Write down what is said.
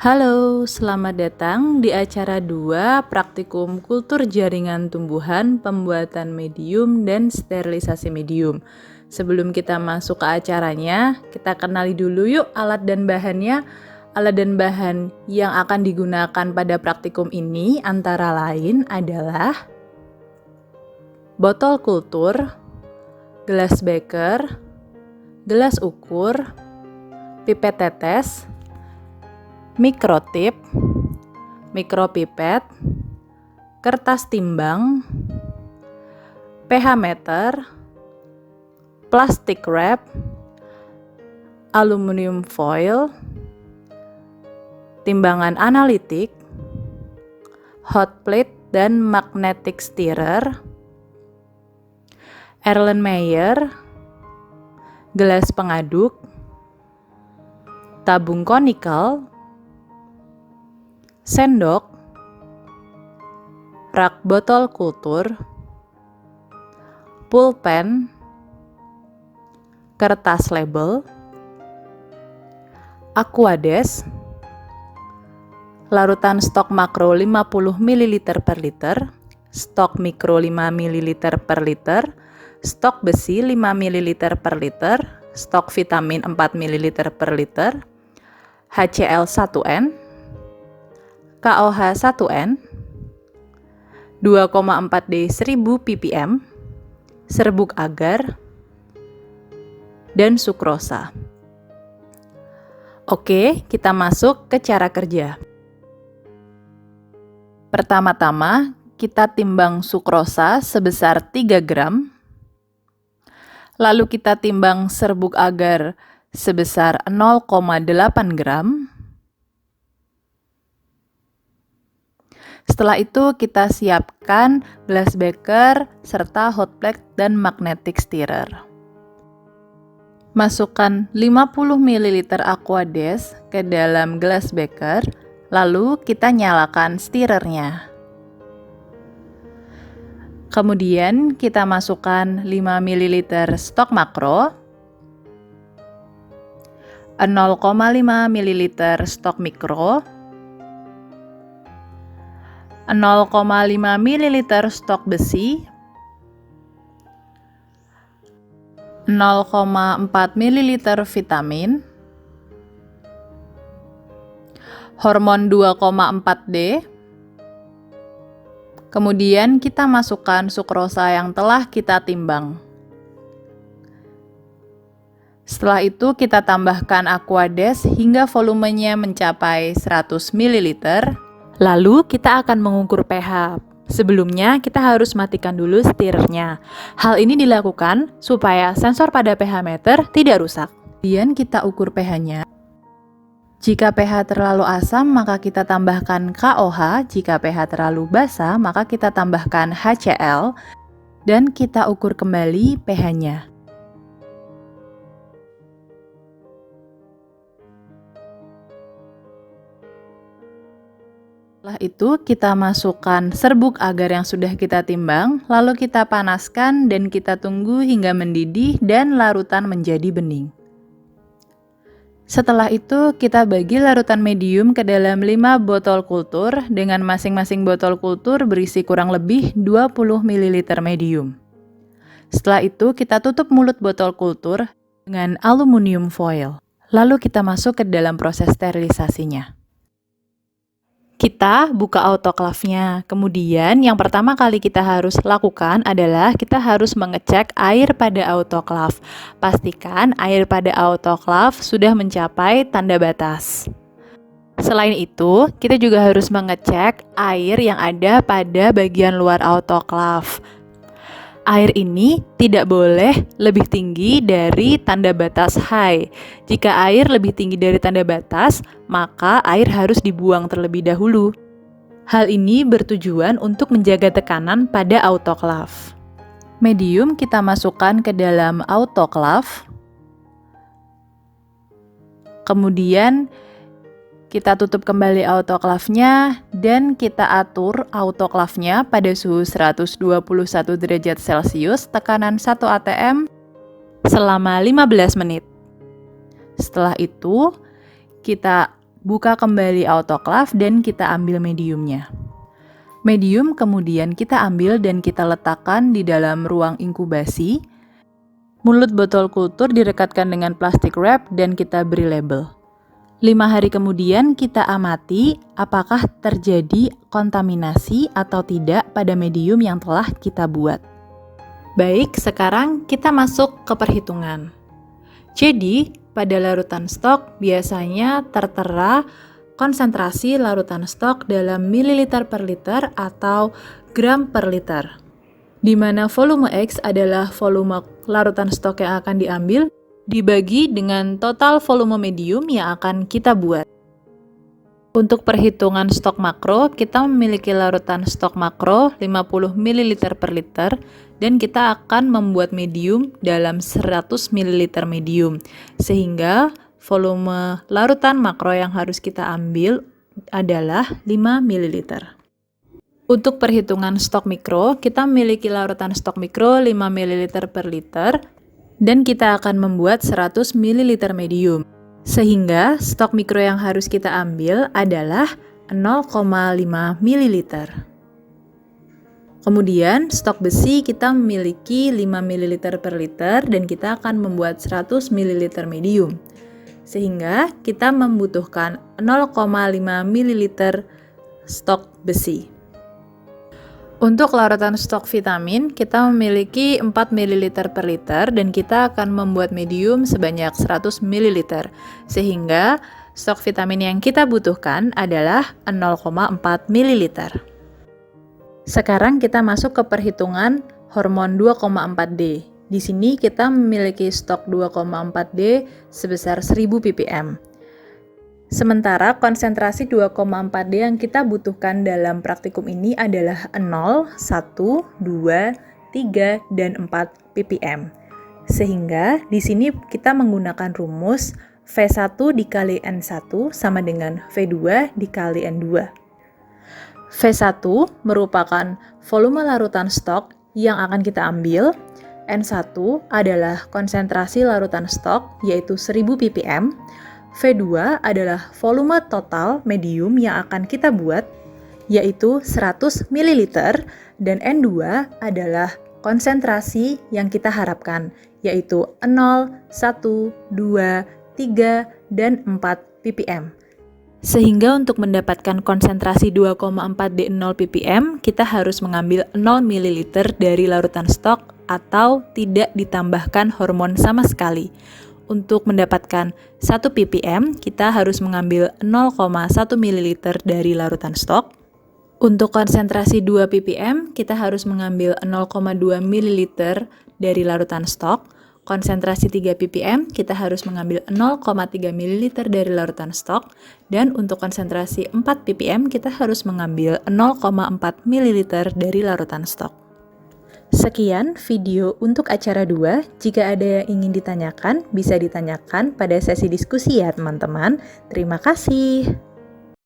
Halo, selamat datang di acara 2 Praktikum Kultur Jaringan Tumbuhan, Pembuatan Medium, dan Sterilisasi Medium. Sebelum kita masuk ke acaranya, kita kenali dulu yuk alat dan bahannya. Alat dan bahan yang akan digunakan pada praktikum ini antara lain adalah botol kultur, gelas beker, gelas ukur, pipet tetes, mikrotip, mikropipet, kertas timbang, pH meter, plastik wrap, aluminium foil, timbangan analitik, hot plate dan magnetic stirrer, Erlenmeyer, gelas pengaduk, tabung konikel, sendok, rak botol kultur, pulpen, kertas label, aquades, larutan stok makro 50 ml per liter, stok mikro 5 ml per liter, stok besi 5 ml per liter, stok vitamin 4 ml per liter, HCl 1N, KOH 1N, 2,4D 1000 ppm, serbuk agar, dan sukrosa. Oke, kita masuk ke cara kerja. Pertama-tama, kita timbang sukrosa sebesar 3 gram, lalu kita timbang serbuk agar sebesar 0,8 gram. Setelah itu kita siapkan gelas beker serta hot plate dan magnetic stirrer. Masukkan 50 ml aquades ke dalam gelas beker, lalu kita nyalakan stirrernya. Kemudian kita masukkan 5 ml stok makro, 0,5 ml stok mikro, 0,5 ml stok besi, 0,4 ml vitamin, hormon 2,4D. Kemudian kita masukkan sukrosa yang telah kita timbang. Setelah itu kita tambahkan aquades hingga volumenya mencapai 100 ml. Lalu kita akan mengukur pH. Sebelumnya kita harus matikan dulu stirrernya. Hal ini dilakukan supaya sensor pada pH meter tidak rusak. Kemudian kita ukur pH-nya. Jika pH terlalu asam, maka kita tambahkan KOH. Jika pH terlalu basa, maka kita tambahkan HCl. Dan kita ukur kembali pH-nya. Setelah itu kita masukkan serbuk agar yang sudah kita timbang, lalu kita panaskan dan kita tunggu hingga mendidih dan larutan menjadi bening. Setelah itu kita bagi larutan medium ke dalam 5 botol kultur dengan masing-masing botol kultur berisi kurang lebih 20 ml medium. Setelah itu kita tutup mulut botol kultur dengan aluminium foil. Lalu kita masuk ke dalam proses sterilisasinya. Kita buka autoclave-nya. Kemudian yang pertama kali kita harus lakukan adalah kita harus mengecek air pada autoclave. Pastikan air pada autoclave sudah mencapai tanda batas. Selain itu, kita juga harus mengecek air yang ada pada bagian luar autoclave. Air ini tidak boleh lebih tinggi dari tanda batas high. Jika air lebih tinggi dari tanda batas, maka air harus dibuang terlebih dahulu. Hal ini bertujuan untuk menjaga tekanan pada autoclave. Medium kita masukkan ke dalam autoclave. Kemudian kita tutup kembali autoclave-nya dan kita atur autoclave-nya pada suhu 121 derajat Celcius, tekanan 1 atm selama 15 menit. Setelah itu, kita buka kembali autoclave dan kita ambil mediumnya. Medium kemudian kita ambil dan kita letakkan di dalam ruang inkubasi. Mulut botol kultur direkatkan dengan plastik wrap dan kita beri label. 5 hari kemudian kita amati apakah terjadi kontaminasi atau tidak pada medium yang telah kita buat. Baik, sekarang kita masuk ke perhitungan. Jadi, pada larutan stok biasanya tertera konsentrasi larutan stok dalam mililiter per liter atau gram per liter, di mana volume X adalah volume larutan stok yang akan diambil dibagi dengan total volume medium yang akan kita buat. Untuk perhitungan stok makro, kita memiliki larutan stok makro 50 ml per liter dan kita akan membuat medium dalam 100 ml medium, sehingga volume larutan makro yang harus kita ambil adalah 5 ml. Untuk perhitungan stok mikro, kita memiliki larutan stok mikro 5 ml per liter dan kita akan membuat 100 ml medium. Sehingga stok mikro yang harus kita ambil adalah 0,5 ml. Kemudian stok besi kita memiliki 5 ml per liter dan kita akan membuat 100 ml medium. Sehingga kita membutuhkan 0,5 ml stok besi. Untuk larutan stok vitamin, kita memiliki 4 ml per liter dan kita akan membuat medium sebanyak 100 ml. Sehingga stok vitamin yang kita butuhkan adalah 0,4 ml. Sekarang kita masuk ke perhitungan hormon 2,4-D. Di sini kita memiliki stok 2,4-D sebesar 1000 ppm. Sementara konsentrasi 2,4-D yang kita butuhkan dalam praktikum ini adalah 0, 1, 2, 3, dan 4 ppm. Sehingga di sini kita menggunakan rumus V1 dikali N1 sama dengan V2 dikali N2. V1 merupakan volume larutan stok yang akan kita ambil. N1 adalah konsentrasi larutan stok yaitu 1000 ppm. V2 adalah volume total medium yang akan kita buat, yaitu 100 ml, dan N2 adalah konsentrasi yang kita harapkan, yaitu 0, 1, 2, 3, dan 4 ppm. Sehingga untuk mendapatkan konsentrasi 2,4 D0 ppm, kita harus mengambil 0 ml dari larutan stok atau tidak ditambahkan hormon sama sekali. Untuk mendapatkan 1 ppm, kita harus mengambil 0,1 ml dari larutan stok. Untuk konsentrasi 2 ppm, kita harus mengambil 0,2 ml dari larutan stok. Konsentrasi 3 ppm, kita harus mengambil 0,3 ml dari larutan stok. Dan untuk konsentrasi 4 ppm, kita harus mengambil 0,4 ml dari larutan stok. Sekian video untuk acara 2. Jika ada yang ingin ditanyakan, bisa ditanyakan pada sesi diskusi ya teman-teman. Terima kasih.